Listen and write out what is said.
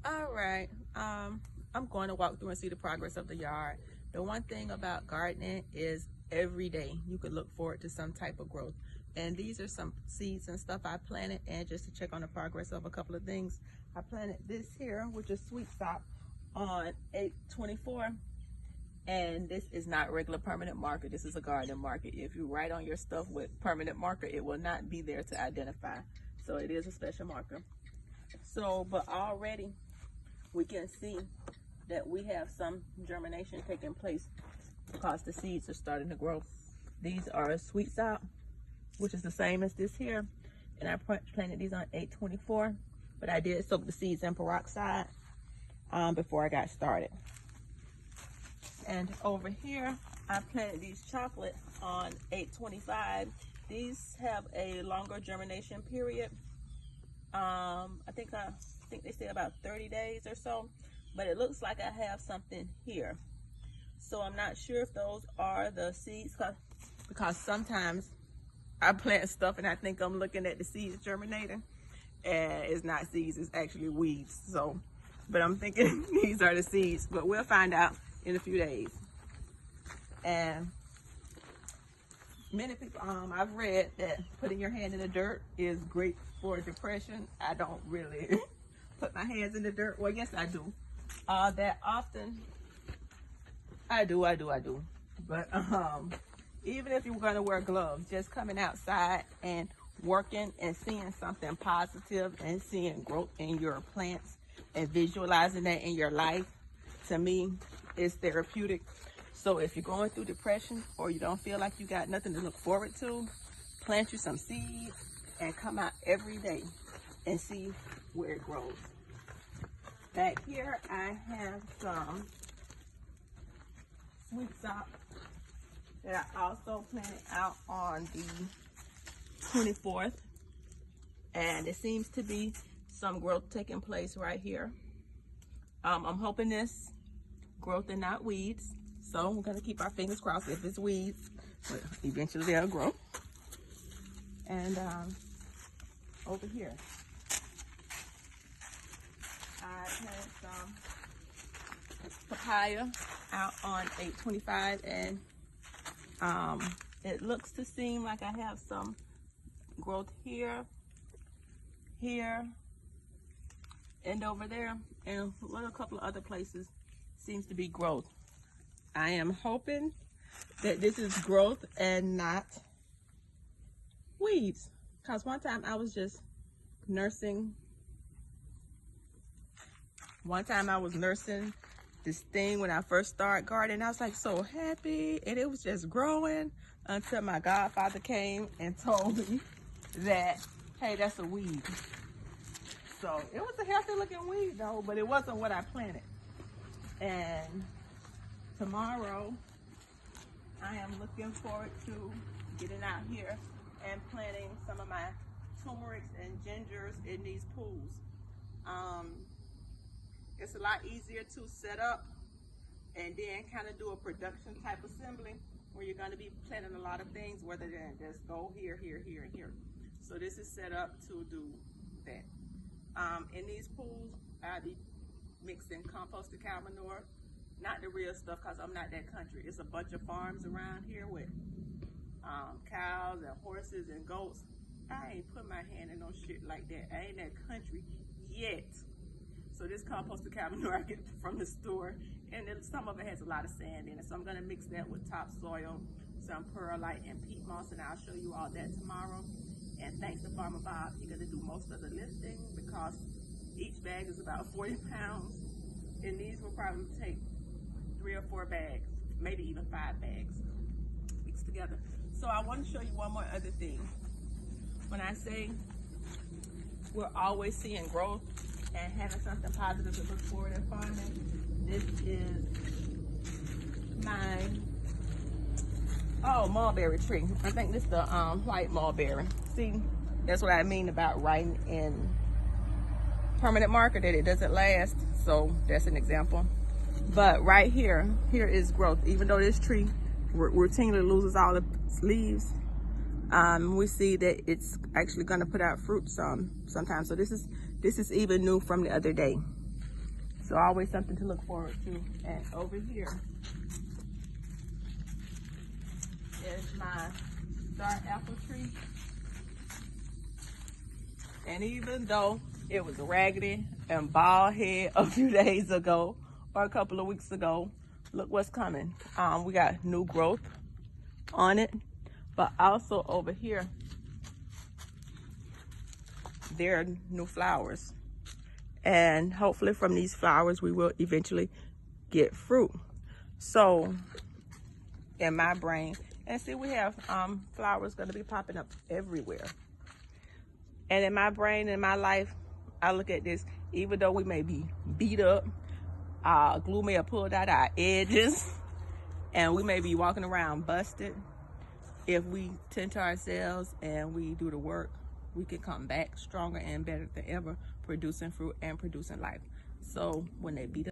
All right. I'm going to walk through and see the progress of the yard. The one thing about gardening is every day you could look forward to some type of growth. And these are some seeds and stuff I planted, and just to check on the progress of a couple of things. I planted this here, which is sweet stop, on 8/24. And this is not regular permanent marker. This is a garden marker. If you write on your stuff with permanent marker, it will not be there to identify. So it is a special marker. So, but already we can see that we have some germination taking place because the seeds are starting to grow. These are sweet salt, which is the same as this here. And I planted these on 8/24, but I did soak the seeds in peroxide before I got started. And over here, I planted these chocolate on 8/25. These have a longer germination period. I think they say about 30 days or so, but it looks like I have something here. So I'm not sure if those are the seeds, because sometimes I plant stuff and I think I'm looking at the seeds germinating, and it's not seeds, it's actually weeds. So, but I'm thinking these are the seeds, but we'll find out in a few days. And many people, I've read that putting your hand in the dirt is great for depression. I don't really put my hands in the dirt. Well, yes, I do. That often. I do. But even if you were gonna wear gloves, just coming outside and working and seeing something positive and seeing growth in your plants and visualizing that in your life, to me, is therapeutic. So if you're going through depression or you don't feel like you got nothing to look forward to, plant you some seeds and come out every day and see where it grows. Back here, I have some sweet salt that I also planted out on the 24th. And there seems to be some growth taking place right here. I'm hoping this growth and not weeds. So we're gonna keep our fingers crossed. If it's weeds, but eventually they'll grow. And over here, I planted some papaya out on 8/25, and it looks to seem like I have some growth here, and over there, and a couple of other places seems to be growth. I am hoping that this is growth and not weeds, because one time I was just nursing. This thing when I first started gardening. I was like so happy, and it was just growing until my godfather came and told me that, hey, that's a weed. So it was a healthy looking weed though, but it wasn't what I planted. And tomorrow, I am looking forward to getting out here and planting some of my turmerics and gingers in these pools. It's a lot easier to set up and then kind of do a production type assembly where you're going to be planting a lot of things rather than just go here, here, here, and here. So this is set up to do that. In these pools, I'll be mixing composted cow manure. Not the real stuff, because I'm not that country. It's a bunch of farms around here with cows and horses and goats. I ain't put my hand in no shit like that. I ain't that country yet. So this composted cow manure I get from the store, and some of it has a lot of sand in it. So I'm gonna mix that with topsoil, some perlite and peat moss, and I'll show you all that tomorrow. And thanks to Farmer Bob, he's gonna do most of the lifting because each bag is about 40 pounds. And these will probably take 3 or 4 bags, maybe even 5 bags mixed together. So I want to show you one more other thing. When I say we're always seeing growth and having something positive to look forward in farming, this is my mulberry tree. I think this is the white mulberry. See, that's what I mean about writing in permanent marker that it doesn't last. So that's an example. But right here is growth. Even though this tree routinely loses all its leaves, we see that it's actually going to put out fruit sometimes. So this is even new from the other day. So always something to look forward to. And over here is my star apple tree. And even though it was raggedy and bald head a few days ago or a couple of weeks ago, look what's coming. We got new growth on it, but also over here, there are new flowers. And hopefully from these flowers, we will eventually get fruit. So in my brain, and see, we have flowers gonna be popping up everywhere. And in my brain, in my life, I look at this, even though we may be beat up, glue may have pulled out our edges, and we may be walking around busted. If we tend to ourselves and we do the work, we can come back stronger and better than ever, producing fruit and producing life. So when they beat up,